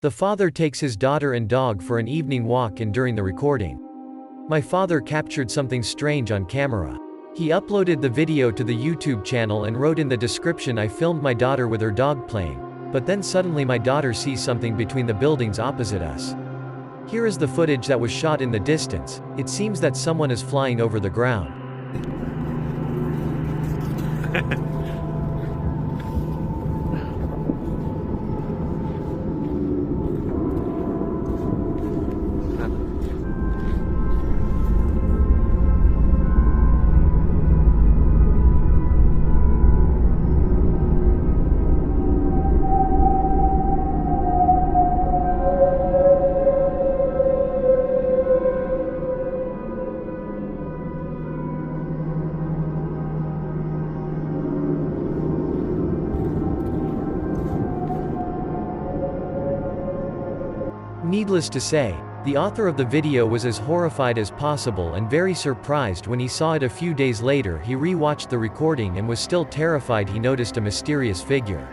The father takes his daughter and dog for an evening walk, and during the recording, my father captured something strange on camera. He uploaded the video to the YouTube channel and wrote in the description, "I filmed my daughter with her dog playing, but then suddenly my daughter sees something between the buildings opposite us." Here is the footage that was shot in the distance. It seems that someone is flying over the ground. Needless to say, the author of the video was as horrified as possible and very surprised when he saw it a few days later. He re-watched the recording and was still terrified. He noticed a mysterious figure.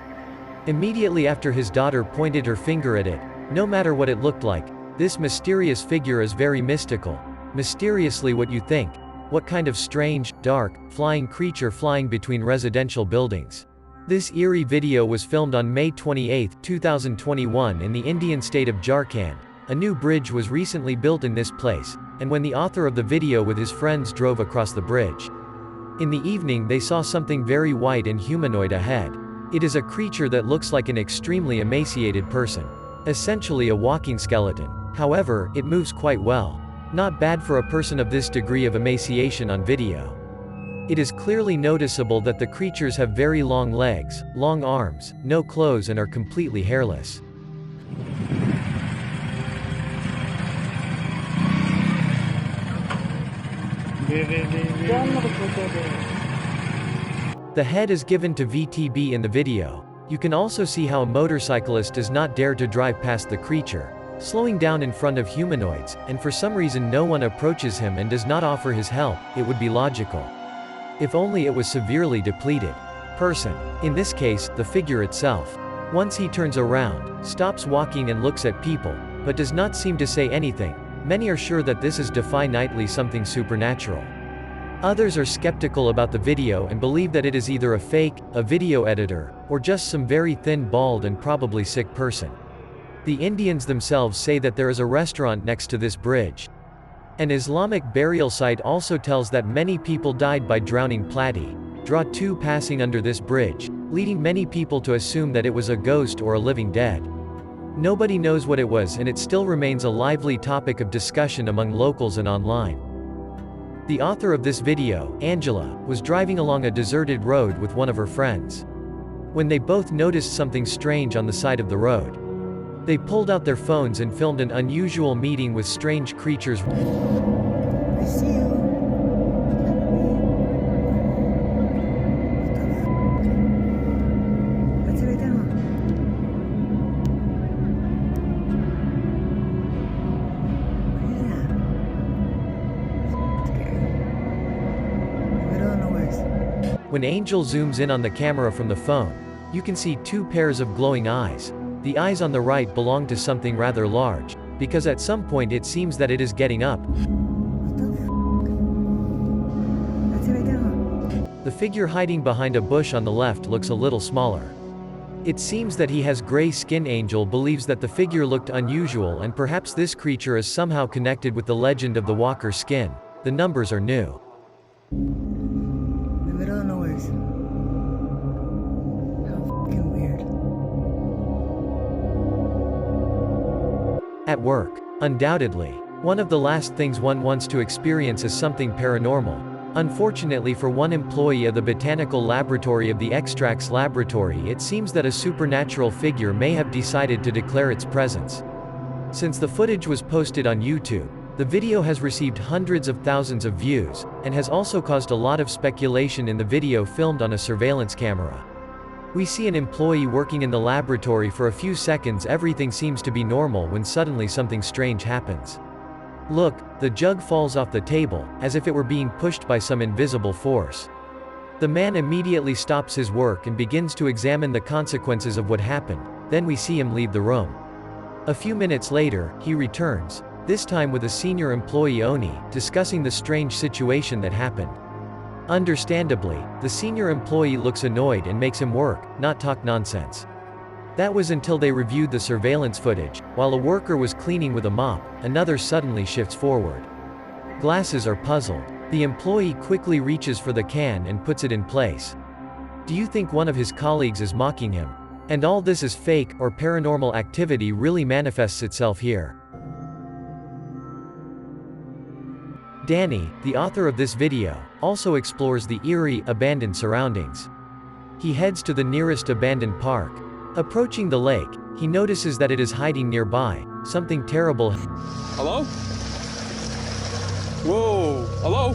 Immediately after, his daughter pointed her finger at it. No matter what it looked like, this mysterious figure is very mystical. Mysteriously, what you think? What kind of strange, dark, flying creature flying between residential buildings? This eerie video was filmed on May 28, 2021 in the Indian state of Jharkhand. A new bridge was recently built in this place, and when the author of the video with his friends drove across the bridge in the evening, they saw something very white and humanoid ahead. It is a creature that looks like an extremely emaciated person. Essentially a walking skeleton. However, it moves quite well. Not bad for a person of this degree of emaciation on video. It is clearly noticeable that the creatures have very long legs, long arms, no clothes, and are completely hairless. The head is given to VTB in the video. You can also see how a motorcyclist does not dare to drive past the creature, slowing down in front of humanoids, and for some reason no one approaches him and does not offer his help. It would be logical if only it was severely depleted person. In this case, the figure itself. Once he turns around, stops walking and looks at people, but does not seem to say anything. Many are sure that this is definitely something supernatural. Others are skeptical about the video and believe that it is either a fake, a video editor, or just some very thin, bald, and probably sick person. The Indians themselves say that there is a restaurant next to this bridge. An Islamic burial site also tells that many people died by drowning. Plati, draw 2 passing under this bridge, leading many people to assume that it was a ghost or a living dead. Nobody knows what it was, and it still remains a lively topic of discussion among locals and online. The author of this video, Angela, was driving along a deserted road with one of her friends when they both noticed something strange on the side of the road. They pulled out their phones and filmed an unusual meeting with strange creatures. I see you. What's it down? What is that? Scary. Middle of nowhere. When Angel zooms in on the camera from the phone, you can see 2 pairs of glowing eyes. The eyes on the right belong to something rather large, because at some point it seems that it is getting up. The figure hiding behind a bush on the left looks a little smaller. It seems that he has gray skin. Angel believes that the figure looked unusual, and perhaps this creature is somehow connected with the legend of the Walker skin. The numbers are new. The middle of nowhere. How fucking weird. At work. Undoubtedly, one of the last things one wants to experience is something paranormal. Unfortunately for one employee of the botanical laboratory of the extracts laboratory, it seems that a supernatural figure may have decided to declare its presence. Since the footage was posted on YouTube, the video has received hundreds of thousands of views, and has also caused a lot of speculation. In the video filmed on a surveillance camera, we see an employee working in the laboratory for a few seconds. Everything seems to be normal when suddenly something strange happens. Look, the jug falls off the table, as if it were being pushed by some invisible force. The man immediately stops his work and begins to examine the consequences of what happened. Then we see him leave the room. A few minutes later, he returns, this time with a senior employee Oni, discussing the strange situation that happened. Understandably, the senior employee looks annoyed and makes him work, not talk nonsense. That was until they reviewed the surveillance footage. While a worker was cleaning with a mop, another suddenly shifts forward. Glasses are puzzled. The employee quickly reaches for the can and puts it in place. Do you think one of his colleagues is mocking him? And all this is fake, or paranormal activity really manifests itself here? Danny, the author of this video, also explores the eerie, abandoned surroundings. He heads to the nearest abandoned park. Approaching the lake, he notices that it is hiding nearby. Something terrible. Hello? Whoa! Hello?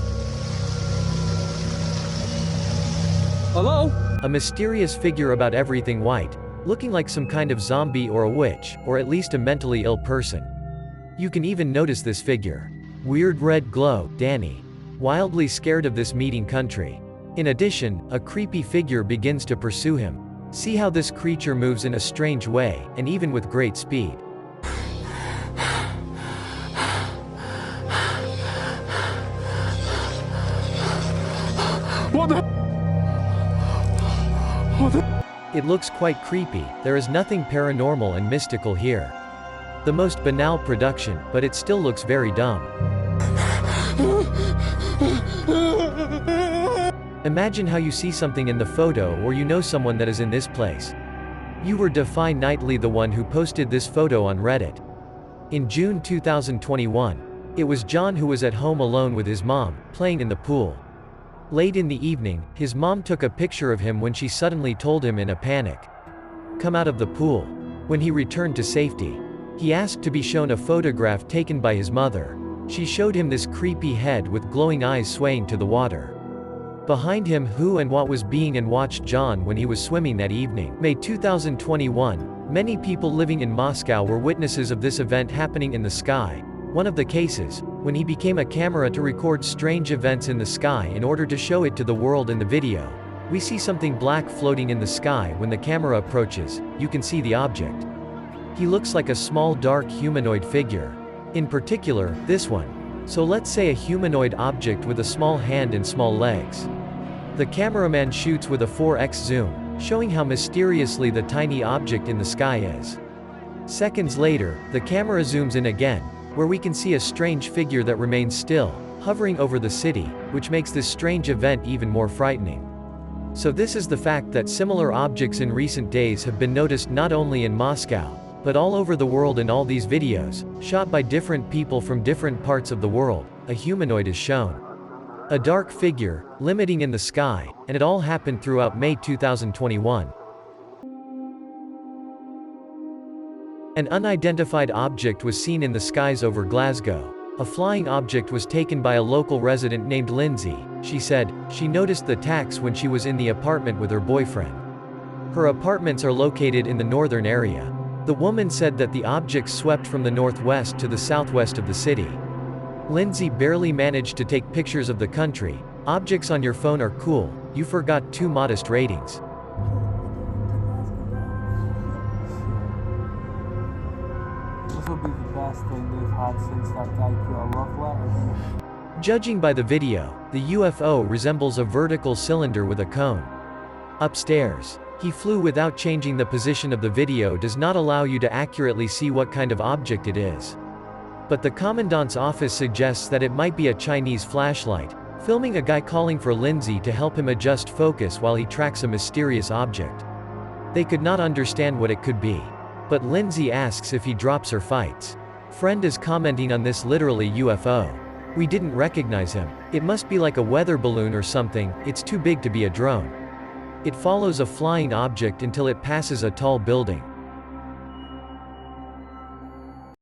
Hello? A mysterious figure about everything white, looking like some kind of zombie or a witch, or at least a mentally ill person. You can even notice this figure. Weird red glow. Danny, wildly scared of this meeting country. In addition, a creepy figure begins to pursue him. See how this creature moves in a strange way, and even with great speed. What the? What the? It looks quite creepy. There is nothing paranormal and mystical here. The most banal production, but it still looks very dumb. Imagine how you see something in the photo, or you know someone that is in this place. You were Defy Nightly, the one who posted this photo on Reddit. In June 2021, it was John who was at home alone with his mom, playing in the pool. Late in the evening, his mom took a picture of him when she suddenly told him in a panic, "Come out of the pool." When he returned to safety, he asked to be shown a photograph taken by his mother. She showed him this creepy head with glowing eyes swaying to the water. Behind him, who and what was being and watched John when he was swimming that evening. May 2021, many people living in Moscow were witnesses of this event happening in the sky. One of the cases, when he became a camera to record strange events in the sky in order to show it to the world in the video. We see something black floating in the sky. When the camera approaches, you can see the object. He looks like a small dark humanoid figure. In particular, this one. So let's say a humanoid object with a small hand and small legs. The cameraman shoots with a 4x zoom, showing how mysteriously the tiny object in the sky is. Seconds later, the camera zooms in again, where we can see a strange figure that remains still, hovering over the city, which makes this strange event even more frightening. So this is the fact that similar objects in recent days have been noticed not only in Moscow, but all over the world. In all these videos, shot by different people from different parts of the world, a humanoid is shown. A dark figure, limiting in the sky, and it all happened throughout May 2021. An unidentified object was seen in the skies over Glasgow. A flying object was taken by a local resident named Lindsay. She said, she noticed the tax when she was in the apartment with her boyfriend. Her apartments are located in the northern area. The woman said that the object swept from the northwest to the southwest of the city. Lindsay barely managed to take pictures of the country. Objects on your phone are cool, you forgot 2 modest ratings. This will be the best thing they've had since that guy put a love letter. Judging by the video, the UFO resembles a vertical cylinder with a cone. Upstairs, he flew without changing the position of the video does not allow you to accurately see what kind of object it is. But the commandant's office suggests that it might be a Chinese flashlight, filming a guy calling for Lindsay to help him adjust focus while he tracks a mysterious object. They could not understand what it could be. But Lindsay asks if he drops or fights. Friend is commenting on this literally UFO. We didn't recognize him. It must be like a weather balloon or something, it's too big to be a drone. It follows a flying object until it passes a tall building.